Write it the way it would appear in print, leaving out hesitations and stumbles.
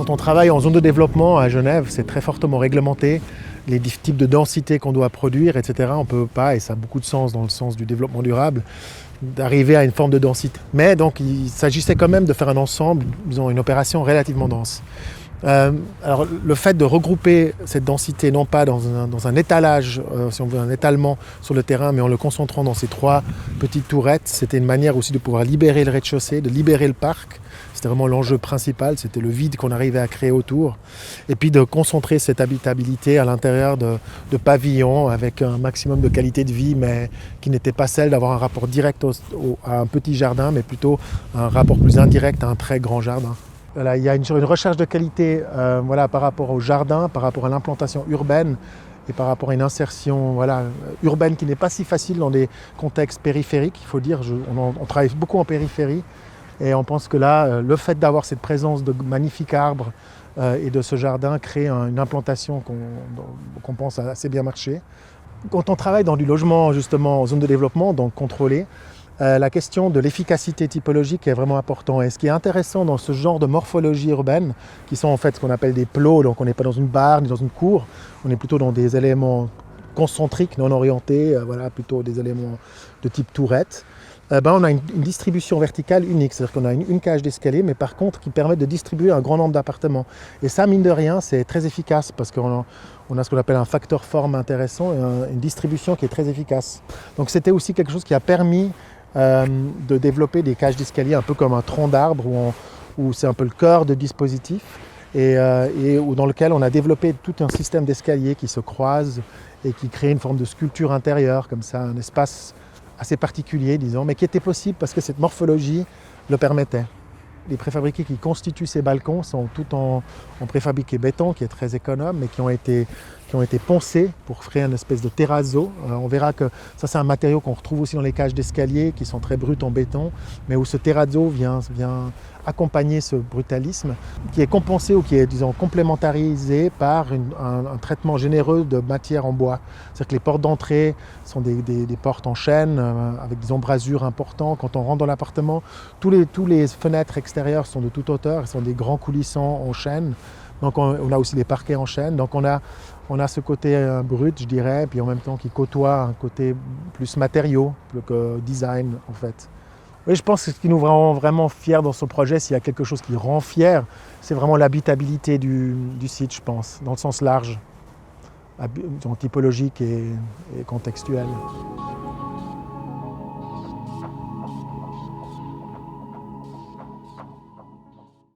Quand on travaille en zone de développement à Genève, c'est très fortement réglementé, les types de densité qu'on doit produire, etc. On ne peut pas, et ça a beaucoup de sens dans le sens du développement durable, d'arriver à une forme de densité. Mais donc il s'agissait quand même de faire un ensemble, disons une opération relativement dense. Alors le fait de regrouper cette densité non pas dans un étalage, si on veut un étalement sur le terrain, mais en le concentrant dans ces 3 petites tourettes, c'était une manière aussi de pouvoir libérer le rez-de-chaussée, de libérer le parc. C'était vraiment l'enjeu principal, c'était le vide qu'on arrivait à créer autour. Et puis de concentrer cette habitabilité à l'intérieur de pavillons avec un maximum de qualité de vie, mais qui n'était pas celle d'avoir un rapport direct à un petit jardin, mais plutôt un rapport plus indirect à un très grand jardin. Voilà, il y a une recherche de qualité par rapport au jardin, par rapport à l'implantation urbaine et par rapport à une insertion urbaine qui n'est pas si facile dans des contextes périphériques, il faut dire. On travaille beaucoup en périphérie et on pense que là, le fait d'avoir cette présence de magnifiques arbres et de ce jardin crée une implantation qu'on pense a assez bien marché. Quand on travaille dans du logement justement en zone de développement, donc contrôlé, la question de l'efficacité typologique est vraiment importante. Et ce qui est intéressant dans ce genre de morphologie urbaine, qui sont en fait ce qu'on appelle des plots, donc on n'est pas dans une barre ni dans une cour, on est plutôt dans des éléments concentriques, non orientés, plutôt des éléments de type tourette, on a une distribution verticale unique, c'est-à-dire qu'on a une cage d'escalier, mais par contre qui permet de distribuer un grand nombre d'appartements. Et ça, mine de rien, c'est très efficace parce qu'on a ce qu'on appelle un facteur forme intéressant et une distribution qui est très efficace. Donc c'était aussi quelque chose qui a permis de développer des cages d'escalier un peu comme un tronc d'arbre où c'est un peu le cœur de dispositif et dans lequel on a développé tout un système d'escaliers qui se croisent et qui crée une forme de sculpture intérieure, comme ça, un espace assez particulier, disons, mais qui était possible parce que cette morphologie le permettait. Les préfabriqués qui constituent ces balcons sont tout en préfabriqué béton, qui est très économe, mais qui ont été poncés pour créer une espèce de terrazzo. On verra que ça, c'est un matériau qu'on retrouve aussi dans les cages d'escalier, qui sont très brutes en béton, mais où ce terrazzo vient accompagner ce brutalisme, qui est compensé ou qui est, disons, complémentarisé par un traitement généreux de matière en bois. C'est-à-dire que les portes d'entrée sont des portes en chêne, avec des embrasures importants. Quand on rentre dans l'appartement, tous les fenêtres extérieures sont de toute hauteur, sont des grands coulissants en chêne. Donc on a aussi des parquets en chêne. Donc on a ce côté brut, je dirais, puis en même temps qui côtoie un côté plus matériau, plus que design en fait. Oui, je pense que ce qui nous rend vraiment fiers dans ce projet, s'il y a quelque chose qui rend fier, c'est vraiment l'habitabilité du site, je pense, dans le sens large, typologique et contextuel.